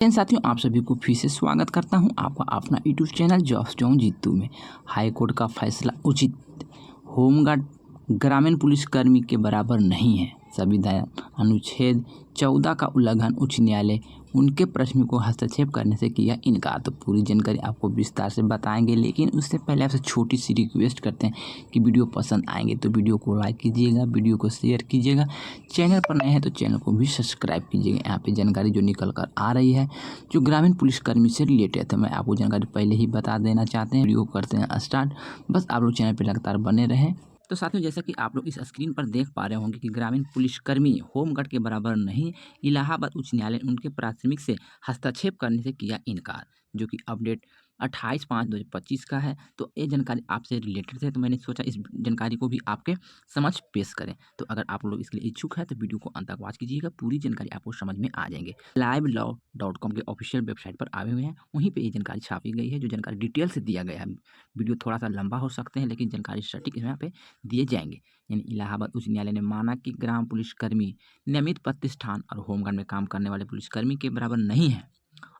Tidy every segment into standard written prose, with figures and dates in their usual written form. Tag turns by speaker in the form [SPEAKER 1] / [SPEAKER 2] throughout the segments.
[SPEAKER 1] साथियों, आप सभी को फिर से स्वागत करता हूं आपका अपना YouTube channel jobs zone Jeetu में। हाई कोर्ट का फैसला उचित, होमगार्ड ग्रामीण पुलिसकर्मी के बराबर नहीं है। संविधान अनुच्छेद 14 का उल्लंघन, उच्च न्यायालय उनके प्रश्न को हस्तक्षेप करने से किया इनकार। तो पूरी जानकारी आपको विस्तार से बताएंगे, लेकिन उससे पहले आपसे छोटी सी रिक्वेस्ट करते हैं कि वीडियो पसंद आएंगे तो वीडियो को लाइक कीजिएगा, वीडियो को शेयर कीजिएगा, चैनल पर नए हैं तो चैनल को भी सब्सक्राइब कीजिएगा। यहाँ पे जानकारी जो निकल कर आ रही है जो ग्रामीण पुलिसकर्मी से रिलेटेड है, मैं आपको जानकारी पहले ही बता देना चाहते हैं। वीडियो करते हैं स्टार्ट, बस आप लोग चैनल पर लगातार बने रहें। तो साथियों, जैसा कि आप लोग इस स्क्रीन पर देख पा रहे होंगे कि ग्रामीण पुलिसकर्मी होमगार्ड के बराबर नहीं। इलाहाबाद उच्च न्यायालय ने उनके प्राथमिक से हस्तक्षेप करने से किया इनकार, जो कि अपडेट 28/5/2025 का है। तो ये जानकारी आपसे रिलेटेड है, तो मैंने सोचा इस जानकारी को भी आपके समझ पेश करें। तो अगर आप लोग इसके लिए इच्छुक है तो वीडियो को अंत तक वॉच कीजिएगा, पूरी जानकारी आपको समझ में आ जाएंगे। livelawcom के ऑफिशियल वेबसाइट पर आए हुए हैं, वहीं पे ये जानकारी छापी गई है, जो जानकारी डिटेल से दिया गया है। वीडियो थोड़ा सा लंबा हो सकते हैं, लेकिन जानकारी सटीक यहाँ पे दिए जाएंगे। यानी इलाहाबाद उच्च न्यायालय ने माना कि ग्राम पुलिसकर्मी नियमित प्रतिष्ठान और होमगार्ड में काम करने वाले पुलिसकर्मी के बराबर नहीं है,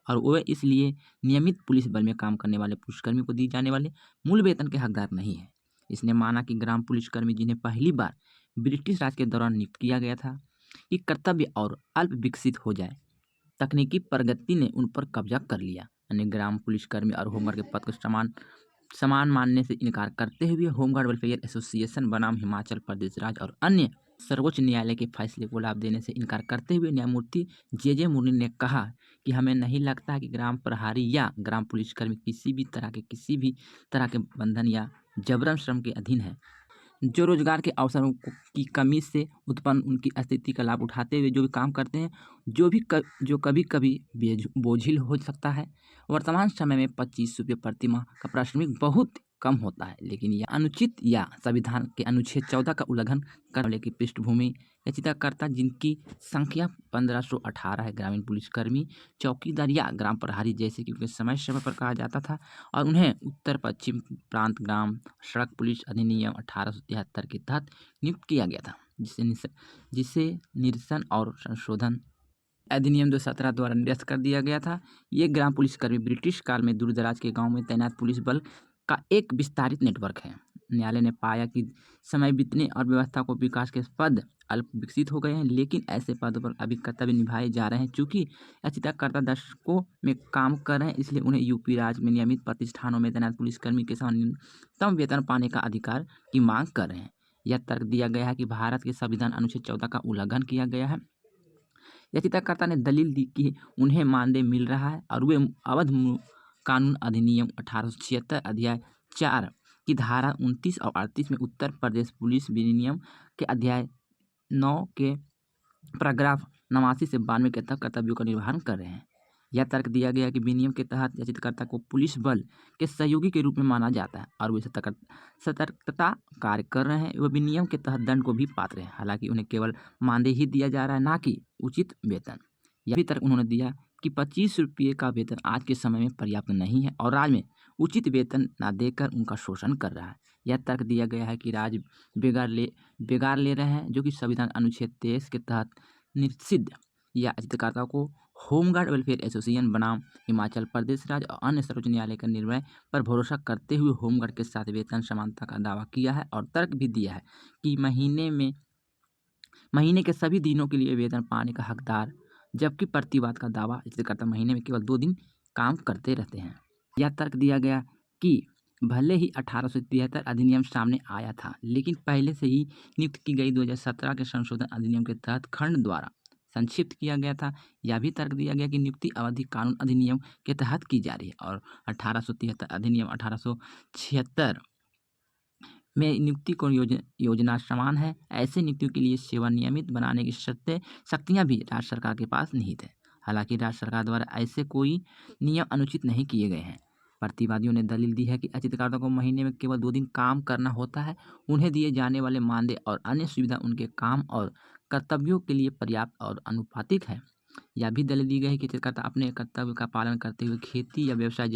[SPEAKER 1] और वह इसलिए नियमित पुलिस बल में काम करने वाले पुलिसकर्मी को दी जाने वाले मूल वेतन के हकदार नहीं है। इसने माना कि ग्राम पुलिसकर्मी जिन्हें पहली बार ब्रिटिश राज के दौरान नियुक्त किया गया था, कि कर्तव्य और अल्प विकसित हो जाए, तकनीकी प्रगति ने उन पर कब्जा कर लिया। यानी ग्राम पुलिसकर्मी और होमगार्ड के पद को समान मानने से इनकार करते हुए होमगार्ड वेलफेयर एसोसिएशन बनाम हिमाचल प्रदेश राज्य और अन्य सर्वोच्च न्यायालय के फैसले को लाभ देने से इनकार करते हुए न्यायमूर्ति जे मुर्नी ने कहा कि हमें नहीं लगता कि ग्राम प्रहरी या ग्राम पुलिसकर्मी किसी भी तरह के बंधन या जबरन श्रम के अधीन है, जो रोजगार के अवसरों की कमी से उत्पन्न उनकी स्थिति का लाभ उठाते हुए जो भी काम करते हैं, जो कभी कभी बोझिल हो सकता है। वर्तमान समय में 25 रुपये प्रति माह का पारिश्रमिक बहुत कम होता है, लेकिन यह अनुचित या संविधान के अनुच्छेद 14 का उल्लंघन करने वाले की पृष्ठभूमि याचिकाकर्ता, जिनकी संख्या 1518 है, ग्रामीण पुलिसकर्मी, चौकीदार या ग्राम प्रहरी जैसे कि समय समय पर कहा जाता था, और उन्हें उत्तर पश्चिम प्रांत ग्राम सड़क पुलिस अधिनियम 1873 के तहत नियुक्त किया गया था, जिसे निरसन और संशोधन अधिनियम 2017 द्वारा निरस्त कर दिया गया था। ये ग्राम पुलिसकर्मी ब्रिटिश काल में दूरदराज के गांव में तैनात पुलिस बल का एक विस्तारित नेटवर्क है। न्यायालय ने पाया कि समय बीतने और व्यवस्था को विकास के पद अल्प विकसित हो गए हैं, लेकिन ऐसे पदों पर अभी कर्तव्य निभाए जा रहे हैं। चूंकि याचिकाकर्ता दशकों में काम कर रहे हैं, इसलिए उन्हें यूपी राज्य में नियमित प्रतिष्ठानों में तैनात पुलिसकर्मी के समान न्यूनतम वेतन पाने का अधिकार की मांग कर रहे हैं। यह तर्क दिया गया है कि भारत के संविधान अनुच्छेद 14 का उल्लंघन किया गया है। याचिकाकर्ता ने दलील दी कि उन्हें मानदेय मिल रहा है और वे अवध कानून अधिनियम 1876 अध्याय 4 की धारा 29 और 38 में उत्तर प्रदेश पुलिस विनियम के अध्याय 9 के पैराग्राफ 89 से 92 के तहत कर्तव्यों का निर्वहन कर रहे हैं। यह तर्क दिया गया कि विनियम के तहत याचिकाकर्ता को पुलिस बल के सहयोगी के रूप में माना जाता है और वे सतर्कता कार्य कर रहे हैं। वह विनियम के तहत दंड को भी पात्र हैं, हालांकि उन्हें केवल मानदेय ही दिया जा रहा है, ना कि उचित वेतन। यह भी तर्क उन्होंने दिया कि 25 रुपये का वेतन आज के समय में पर्याप्त नहीं है और राज्य में उचित वेतन न देकर उनका शोषण कर रहा है। यह तर्क दिया गया है कि राज्य बेगार ले रहे हैं, जो कि संविधान अनुच्छेद 23 के तहत निषिद्ध। या याचिकाकर्ता को होमगार्ड वेलफेयर एसोसिएशन बनाम हिमाचल प्रदेश राज्य और अन्य सर्वोच्च न्यायालय के निर्णय पर भरोसा करते हुए होमगार्ड के साथ वेतन समानता का दावा किया है, और तर्क भी दिया है कि महीने के सभी दिनों के लिए वेतन पाने का हकदार, जबकि प्रतिवाद का दावा याचिकाकर्ता महीने में केवल 2 दिन काम करते रहते हैं। यह तर्क दिया गया कि भले ही 1873 अधिनियम सामने आया था, लेकिन पहले से ही नियुक्त की गई 2017 के संशोधन अधिनियम के तहत खंड द्वारा संक्षिप्त किया गया था। यह भी तर्क दिया गया कि नियुक्ति अवधि कानून अधिनियम के तहत की जा रही है और 1873 अधिनियम 1876 में नियुक्ति को योजना समान है। ऐसे नियुक्तियों के लिए सेवा नियमित बनाने की शक्तियाँ भी राज्य सरकार के पास निहित है। हालांकि राज्य सरकार द्वारा ऐसे कोई नियम अनुचित नहीं किए गए हैं। प्रतिवादियों ने दलील दी है कि याचिकाकर्ता को महीने में केवल 2 दिन काम करना होता है। उन्हें दिए जाने वाले मानदेय और अन्य सुविधा उनके काम और कर्तव्यों के लिए पर्याप्त और अनुपातिक है। यह भी दलील दी गई है कि याचिकाकर्ता अपने कर्तव्य का पालन करते हुए खेती या व्यवसाय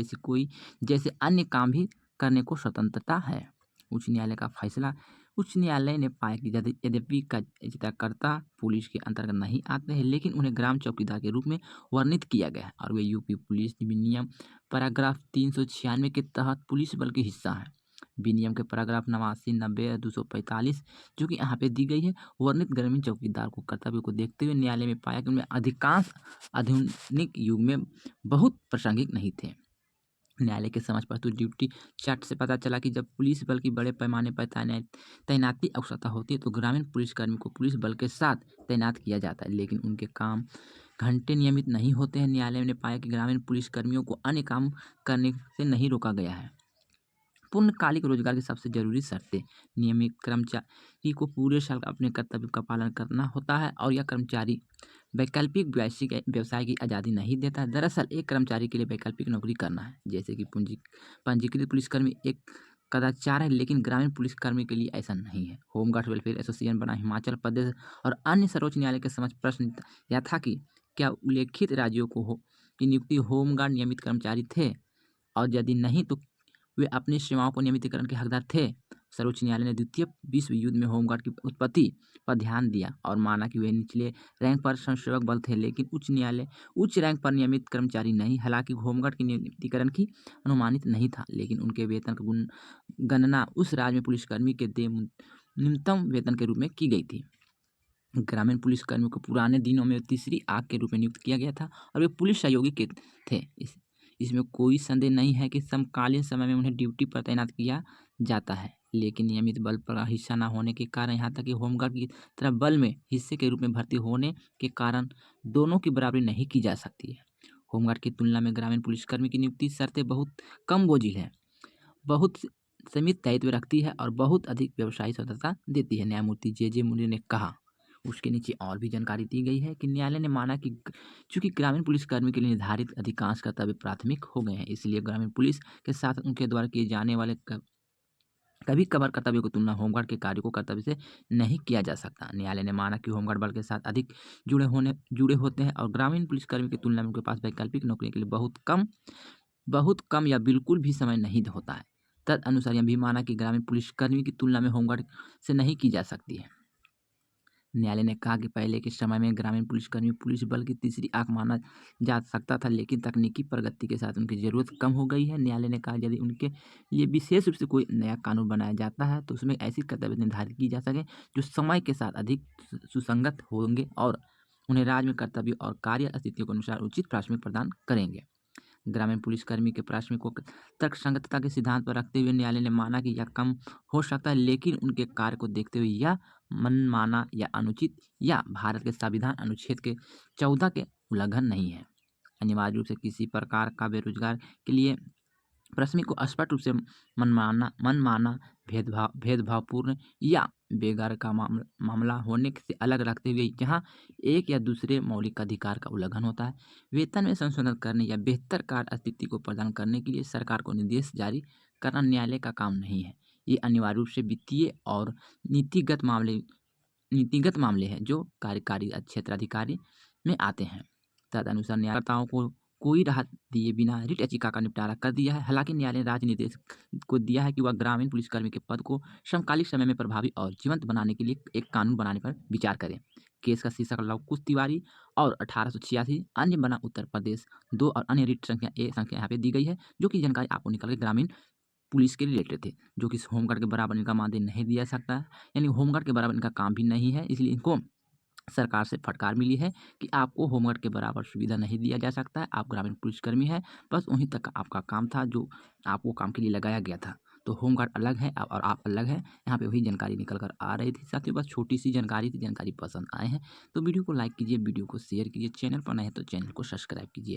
[SPEAKER 1] जैसे अन्य काम भी करने को स्वतंत्रता है। उच्च न्यायालय का फैसला उच्च न्यायालय ने पाया कि यद्यपि याचिकाकर्ता पुलिस के अंतर्गत नहीं आते हैं, लेकिन उन्हें ग्राम चौकीदार के रूप में वर्णित किया गया है और वे यूपी पुलिस विनियम पैराग्राफ 396 के तहत पुलिस बल के हिस्सा हैं। विनियम के पैराग्राफ 89, 90 और 245 जो कि यहाँ पे दी गई है, वर्णित ग्रामीण चौकीदार को कर्तव्य को देखते हुए न्यायालय में पाया कि उनमें अधिकांश आधुनिक युग में बहुत प्रासंगिक नहीं थे। न्यायालय के समझ प्रस्तुत ड्यूटी चार्ट से पता चला कि जब पुलिस बल की बड़े पैमाने पर तैनाती आवश्यकता होती है तो ग्रामीण पुलिसकर्मी को पुलिस बल के साथ तैनात किया जाता है, लेकिन उनके काम घंटे नियमित नहीं होते हैं। न्यायालय ने पाया कि ग्रामीण पुलिसकर्मियों को अन्य काम करने से नहीं रोका गया है। पूर्णकालिक रोजगार की सबसे जरूरी शर्तें: नियमित कर्मचारी को पूरे साल अपने कर्तव्य का पालन करना होता है और यह कर्मचारी वैकल्पिक व्यवसाय की आज़ादी नहीं देता है। दरअसल एक कर्मचारी के लिए वैकल्पिक नौकरी करना है, जैसे कि पंजीकृत पुलिसकर्मी, एक कदाचार है, लेकिन ग्रामीण पुलिसकर्मी के लिए ऐसा नहीं है। होमगार्ड वेलफेयर एसोसिएशन बना हिमाचल प्रदेश और अन्य सर्वोच्च न्यायालय के समक्ष प्रश्न यह था कि क्या उल्लेखित राज्यों की नियुक्ति होमगार्ड नियमित कर्मचारी थे, और यदि नहीं तो वे अपनी सेवाओं को नियमितीकरण के हकदार थे। सर्वोच्च न्यायालय ने द्वितीय विश्व युद्ध में होमगार्ड की उत्पत्ति पर ध्यान दिया और माना कि वे निचले रैंक पर स्वयंसेवक बल थे, लेकिन उच्च रैंक पर नियमित कर्मचारी नहीं। हालांकि होमगार्ड की नियमितीकरण की अनुमानित नहीं था, लेकिन उनके वेतन की गणना उस राज्य में पुलिसकर्मी के न्यूनतम वेतन के रूप में की गई थी। ग्रामीण पुलिसकर्मियों को पुराने दिनों में तीसरी आंख के रूप में नियुक्त किया गया था और वे पुलिस सहयोगी के थे। इसमें कोई संदेह नहीं है कि समकालीन समय में उन्हें ड्यूटी पर तैनात किया जाता है, लेकिन नियमित बल पर हिस्सा न होने के कारण, यहाँ तक कि होमगार्ड की तरह बल में हिस्से के रूप में भर्ती होने के कारण दोनों की बराबरी नहीं की जा सकती है। होमगार्ड की तुलना में ग्रामीण पुलिसकर्मी की नियुक्ति शर्तें बहुत कम बोझिल है, बहुत सीमित दायित्व रखती है और बहुत अधिक व्यवसायिक स्वतंत्रता देती है। न्यायमूर्ति जे मुंडे ने कहा। उसके नीचे और भी जानकारी दी गई है कि न्यायालय ने माना कि चूंकि ग्रामीण पुलिसकर्मी के लिए निर्धारित अधिकांश कर्तव्य प्राथमिक हो गए हैं, इसलिए ग्रामीण पुलिस के साथ उनके द्वारा किए जाने वाले कभी कभार कर्तव्यों की तुलना होमगार्ड के कार्यों को कर्तव्य से नहीं किया जा सकता। न्यायालय ने माना कि होमगार्ड बल के साथ अधिक जुड़े होते हैं और ग्रामीण पुलिसकर्मी की तुलना में उनके पास वैकल्पिक नौकरी के लिए बहुत कम या बिल्कुल भी समय नहीं होता है। तदनुसार यह भी माना कि ग्रामीण पुलिसकर्मी की तुलना में होमगार्ड से नहीं की जा सकती है। न्यायालय ने कहा कि पहले के समय में ग्रामीण पुलिसकर्मी पुलिस बल की तीसरी आंख माना जा सकता था, लेकिन तकनीकी प्रगति के साथ उनकी ज़रूरत कम हो गई है। न्यायालय ने कहा यदि उनके लिए विशेष रूप से कोई नया कानून बनाया जाता है तो उसमें ऐसी कर्तव्य निर्धारित की जा सके जो समय के साथ अधिक सुसंगत होंगे और उन्हें राज्य में कर्तव्य और कार्य स्थितियों के अनुसार उचित प्राथमिक प्रदान करेंगे। ग्रामीण पुलिसकर्मी के प्राथमिक को तर्कसंगतता के सिद्धांत पर रखते हुए न्यायालय ने माना कि यह कम हो सकता है, लेकिन उनके कार्य को देखते हुए यह मनमाना या अनुचित या भारत के संविधान अनुच्छेद के 14 के उल्लंघन नहीं है। अनिवार्य रूप से किसी प्रकार का बेरोजगार के लिए प्रश्न को स्पष्ट रूप से मनमाना भेदभावपूर्ण या बेगार का मामला होने से अलग रखते हुए जहां एक या दूसरे मौलिक अधिकार का उल्लंघन होता है, वेतन में संशोधन करने या बेहतर कार्य स्थिति को प्रदान करने के लिए सरकार को निर्देश जारी करना न्यायालय का काम नहीं है। ये अनिवार्य रूप से वित्तीय और नीतिगत मामले हैं जो कार्यकारी क्षेत्राधिकारी में आते हैं। तदनुसार न्यायकर्ताओं को कोई राहत दिए बिना रिट याचिका का निपटारा कर दिया है। हालांकि न्यायालय ने राज्य निर्देश को दिया है कि वह ग्रामीण पुलिसकर्मी के पद को समकालिक समय में प्रभावी और जीवंत बनाने के लिए एक कानून बनाने पर विचार करें। केस का शीर्षक लवकुश तिवारी और 1886 अन्य बना उत्तर प्रदेश 2 और अन्य रिट संख्या यहाँ पे दी गई है, जो कि जानकारी आपको निकल के ग्रामीण पुलिस के रिलेटेड थे, जो कि होमगार्ड के बराबर इनका मानदेय नहीं दिया सकता है, यानी होमगार्ड के बराबर इनका काम भी नहीं है। इसलिए इनको सरकार से फटकार मिली है कि आपको होमगार्ड के बराबर सुविधा नहीं दिया जा सकता है। आप ग्रामीण पुलिसकर्मी हैं, बस वहीं तक आपका काम था जो आपको काम के लिए लगाया गया था। तो होमगार्ड अलग है और आप अलग है। यहाँ पे वही जानकारी निकल कर आ रही थी। साथियों, बस छोटी सी जानकारी थी। जानकारी पसंद आए हैं तो वीडियो को लाइक कीजिए, वीडियो को शेयर कीजिए, चैनल पर नए हैं तो चैनल को सब्सक्राइब कीजिए।